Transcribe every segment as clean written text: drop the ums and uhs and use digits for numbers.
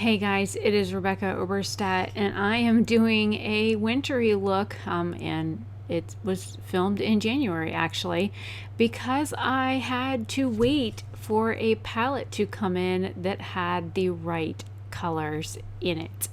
Hey guys, it is Rebecca Oberstadt, and I am doing a wintry look, and it was filmed in January actually, because I had to wait for a palette to come in that had the right colors in it.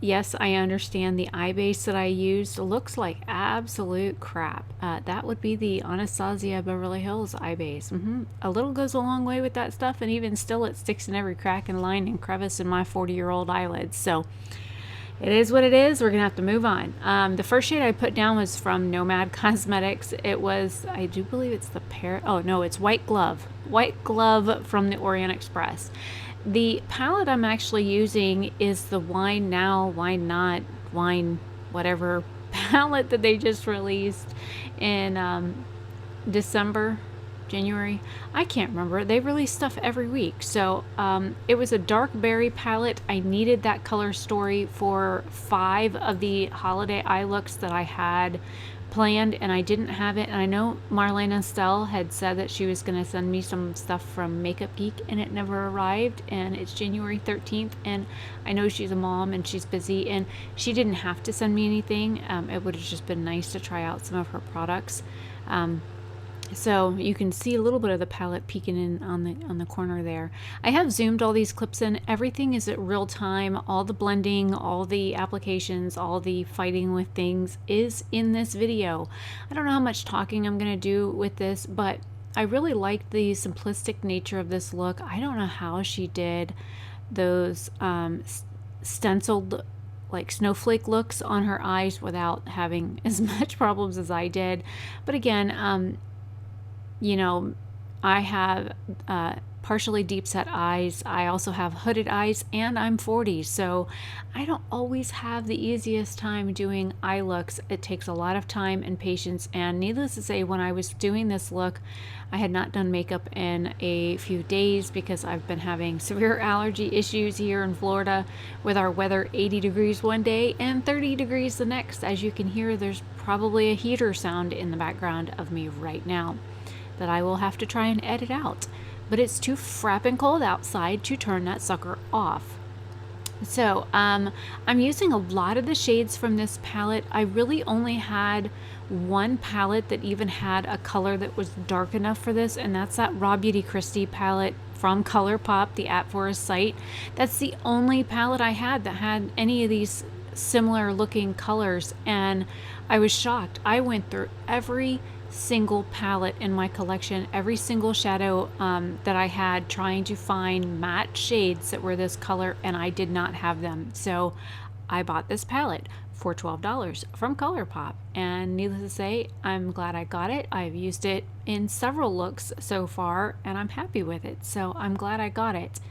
Yes, I understand the eye base that I used looks like absolute crap. That would be the Anastasia Beverly Hills eye base. A little goes a long way with that stuff, and even still, it sticks in every crack and line and crevice in my 40-year-old eyelids. So it is what it is. We're gonna have to move on. The first shade I put down was from Nomad Cosmetics. It was, I do believe it's the oh no, it's White Glove. White Glove from the Orient Express. The palette I'm actually using is the Wine Now, Wine Not, Wine Whatever palette that they just released in December, January. I can't remember. They release stuff every week. So it was a dark berry palette. I needed that color story for 5 of the holiday eye looks that I had planned, and I didn't have it. And I know Marlene Estelle had said that she was going to send me some stuff from Makeup Geek, and it never arrived, and it's January 13th, and I know she's a mom and she's busy, and she didn't have to send me anything. It would have just been nice to try out some of her products. So you can see a little bit of the palette peeking in on the corner there. I have zoomed all these clips in. Everything is at real time. All the blending, all the applications, all the fighting with things is in this video. I don't know how much talking I'm going to do with this, but I really like the simplistic nature of this look. I don't know how she did those stenciled like snowflake looks on her eyes without having as much problems as I did. But again, you know, I have partially deep set eyes. I also have hooded eyes, and I'm 40, so I don't always have the easiest time doing eye looks. It takes a lot of time and patience, and needless to say, when I was doing this look, I had not done makeup in a few days because I've been having severe allergy issues here in Florida with our weather 80 degrees one day and 30 degrees the next. As you can hear, there's probably a heater sound in the background of me right now that I will have to try and edit out. But it's too frapping cold outside to turn that sucker off. So I'm using a lot of the shades from this palette. I really only had one palette that even had a color that was dark enough for this, and that's that Raw Beauty Christie palette from ColourPop, the At Forest site. That's the only palette I had that had any of these similar looking colors, and I was shocked. I went through every single palette in my collection, every single shadow that I had, trying to find matte shades that were this color, and I did not have them. So I bought this palette for $12 from ColourPop, and needless to say, I'm glad I got it. I've used it in several looks so far, and I'm happy with it, so I'm glad I got it.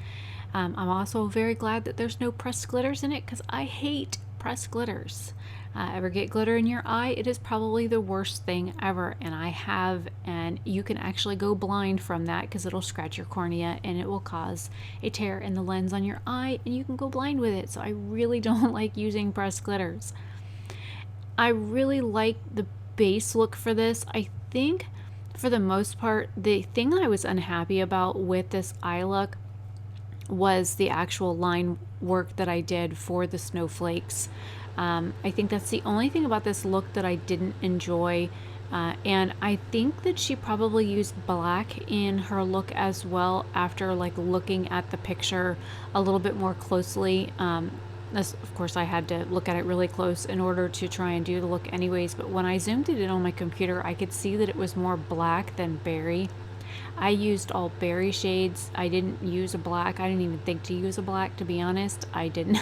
I'm also very glad that there's no pressed glitters in it, because I hate pressed glitters. Ever get glitter in your eye? It is probably the worst thing ever, and I have, and you can actually go blind from that because it'll scratch your cornea and it will cause a tear in the lens on your eye, and you can go blind with it. So I really don't like using pressed glitters. I really like the base look for this. I think for the most part, the thing I was unhappy about with this eye look was the actual line work that I did for the snowflakes. I think that's the only thing about this look that I didn't enjoy, and I think that she probably used black in her look as well after like looking at the picture a little bit more closely. Of course, I had to look at it really close in order to try and do the look anyways, but when I zoomed it in on my computer, I could see that it was more black than berry. I used all berry shades. I didn't use a black. I didn't even think to use a black, to be honest. I didn't.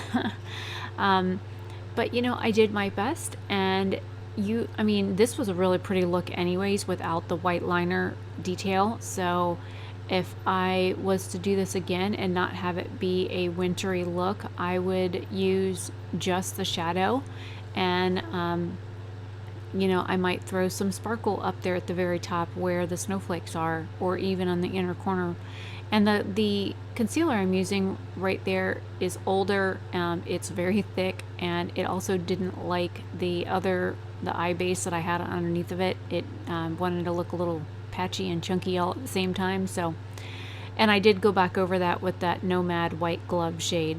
But you know, I did my best, and I mean, this was a really pretty look anyways without the white liner detail. So if I was to do this again and not have it be a wintry look, I would use just the shadow, and you know, I might throw some sparkle up there at the very top where the snowflakes are, or even on the inner corner. And the concealer I'm using right there is older. It's very thick, and it also didn't like the eye base that I had underneath of it. It wanted to look a little patchy and chunky all at the same time. So And I did go back over that with that Nomad white glove shade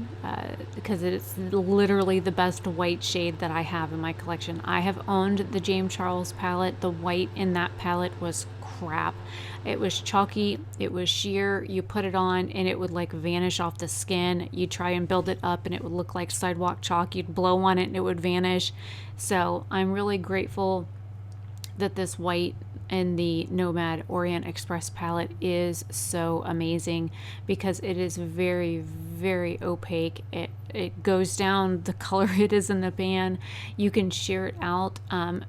because it's literally the best white shade that I have in my collection. I have owned the James Charles palette. The white in that palette was crap. It was chalky, it was sheer. You put it on and it would like vanish off the skin. You try and build it up and it would look like sidewalk chalk. You'd blow on it and it would vanish. So I'm really grateful that this white in the Nomad Orient Express palette is so amazing because it is very, very opaque. It goes down the color it is in the pan. You can sheer it out,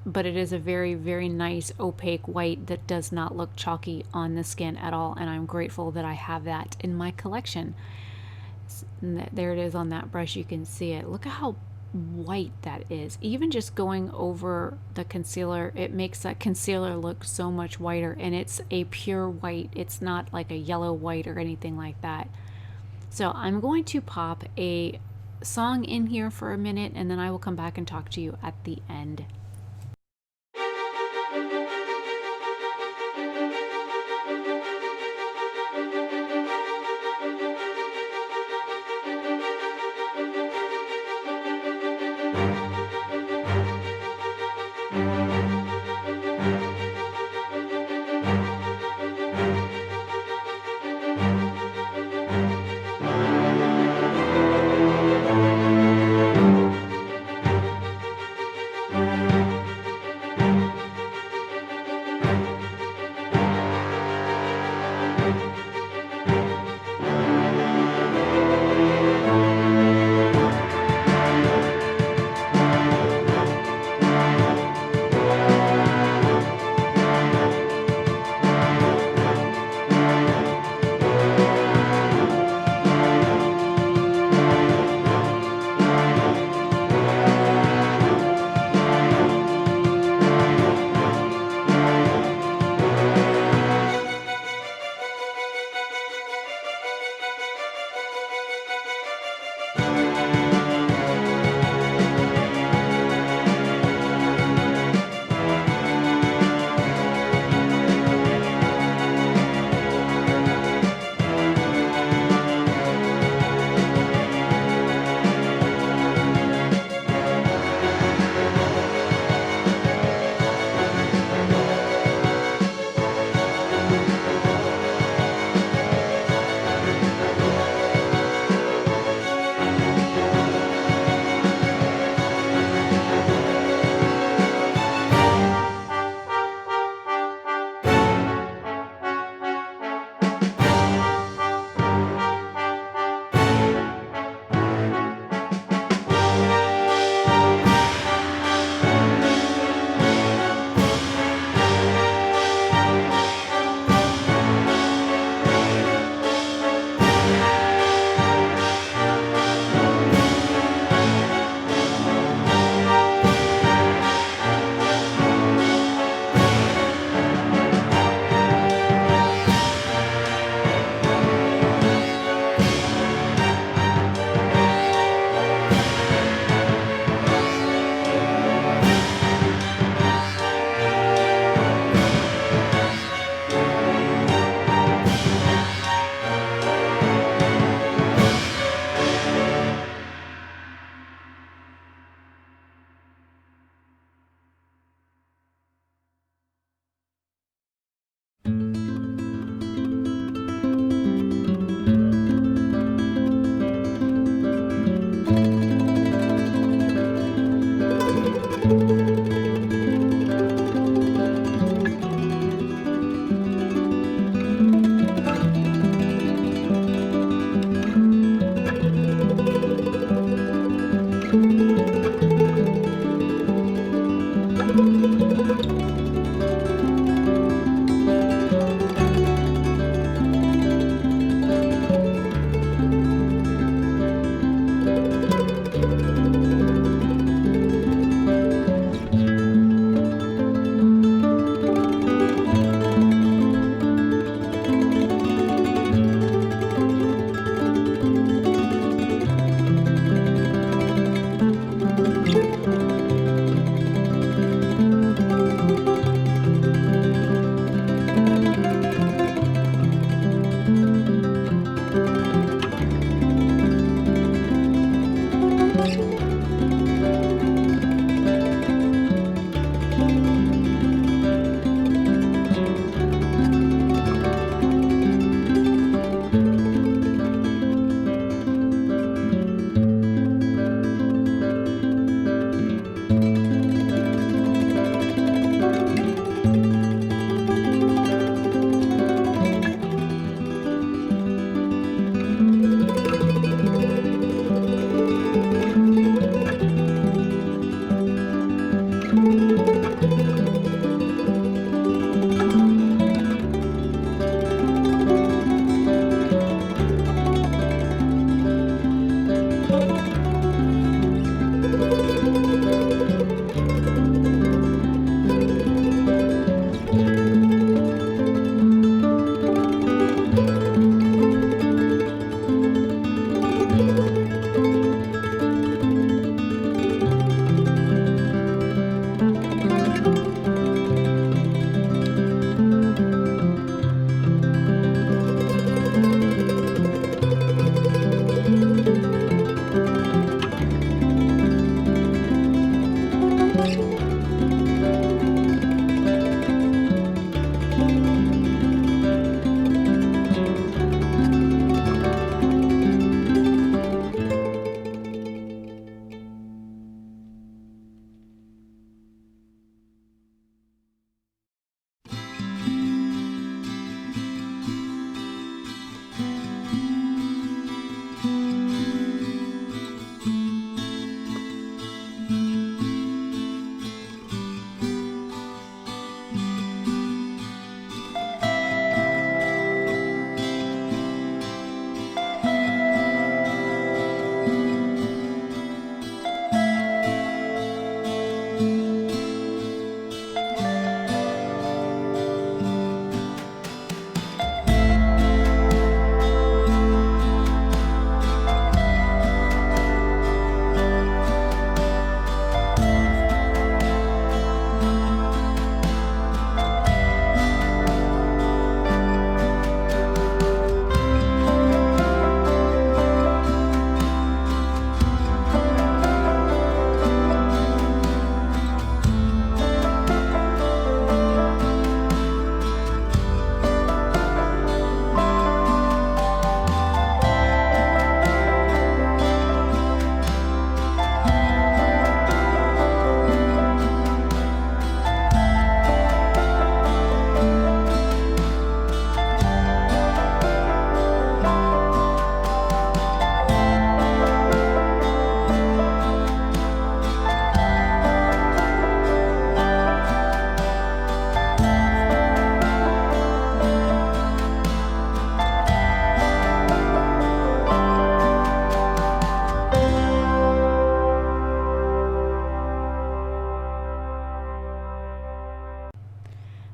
but it is a very, very nice opaque white that does not look chalky on the skin at all. And I'm grateful that I have that in my collection. There it is on that brush. You can see it. Look at how white that is. Even just going over the concealer, it makes that concealer look so much whiter, and it's a pure white. It's not like a yellow white or anything like that. So I'm going to pop a song in here for a minute, and then I will come back and talk to you at the end.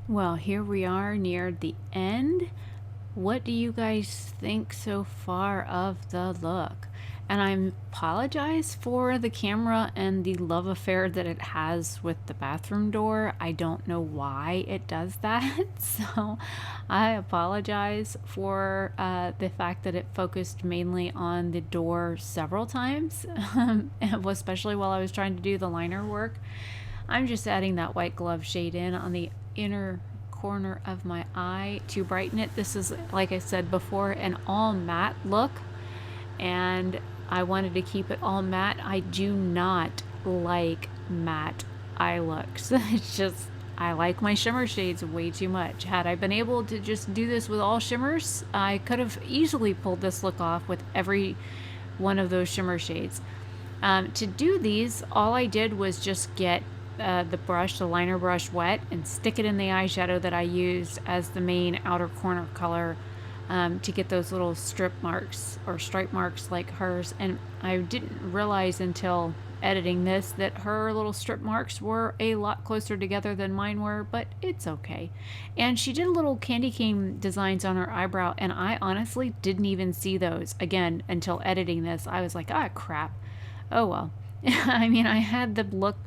Well, here we are near the end. What do you guys think so far of the look? And I apologize for the camera and the love affair that it has with the bathroom door. I don't know why it does that. So I apologize for the fact that it focused mainly on the door several times, especially while I was trying to do the liner work. I'm just adding that white glove shade in on the inner corner of my eye to brighten it. This is, like I said before, an all matte look, and I wanted to keep it all matte. I do not like matte eye looks. It's just, I like my shimmer shades way too much. Had I been able to just do this with all shimmers, I could have easily pulled this look off with every one of those shimmer shades. To do these, all I did was just get the liner brush wet and stick it in the eyeshadow that I used as the main outer corner color, to get those little strip marks or stripe marks like hers. And I didn't realize until editing this that her little strip marks were a lot closer together than mine were, but it's okay. And she did little candy cane designs on her eyebrow, and I honestly didn't even see those again until editing this. I was like, ah, crap. Oh well. I mean, I had the look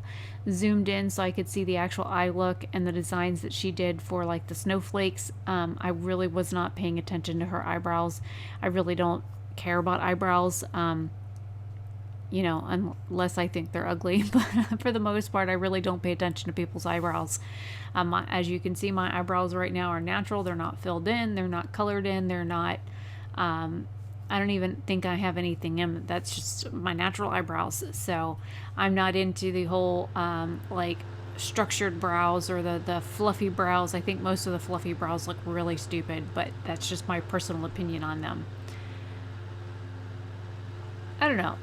zoomed in so I could see the actual eye look and the designs that she did for like the snowflakes. I really was not paying attention to her eyebrows. I really don't care about eyebrows, unless I think they're ugly. But for the most part, I really don't pay attention to people's eyebrows. As you can see, my eyebrows right now are natural. They're not filled in. They're not colored in. They're not... I don't even think I have anything in. That's just my natural eyebrows. So I'm not into the whole like structured brows or the fluffy brows. I think most of the fluffy brows look really stupid, but that's just my personal opinion on them. I don't know.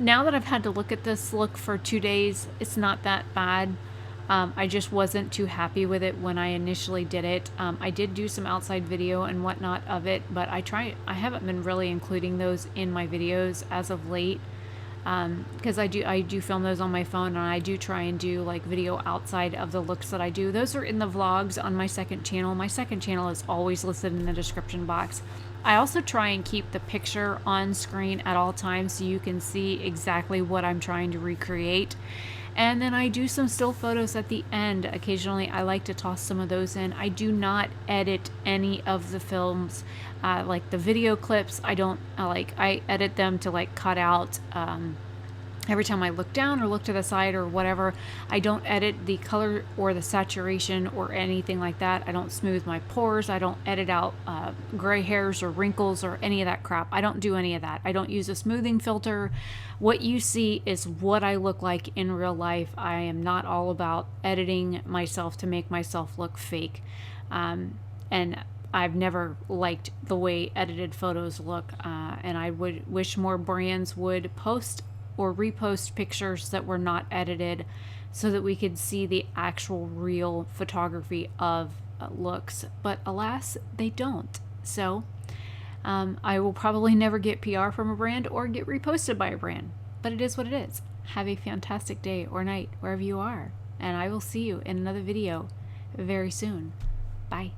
now that I've had to look at this look for 2 days, it's not that bad. I just wasn't too happy with it when I initially did it. I did do some outside video and whatnot of it, but I haven't been really including those in my videos as of late, because I do film those on my phone, and I do try and do like video outside of the looks that I do. Those are in the vlogs on my second channel. My second channel is always listed in the description box. I also try and keep the picture on screen at all times so you can see exactly what I'm trying to recreate. And then I do some still photos at the end. Occasionally I like to toss some of those in. I do not edit any of the films, like the video clips. I don't I edit them to like cut out every time I look down or look to the side or whatever. I don't edit the color or the saturation or anything like that. I don't smooth my pores. I don't edit out gray hairs or wrinkles or any of that crap. I don't do any of that. I don't use a smoothing filter. What you see is what I look like in real life. I am not all about editing myself to make myself look fake. And I've never liked the way edited photos look. And I would wish more brands would post or repost pictures that were not edited so that we could see the actual real photography of looks. But alas, they don't. So I will probably never get PR from a brand or get reposted by a brand. But it is what it is. Have a fantastic day or night wherever you are. And I will see you in another video very soon. Bye.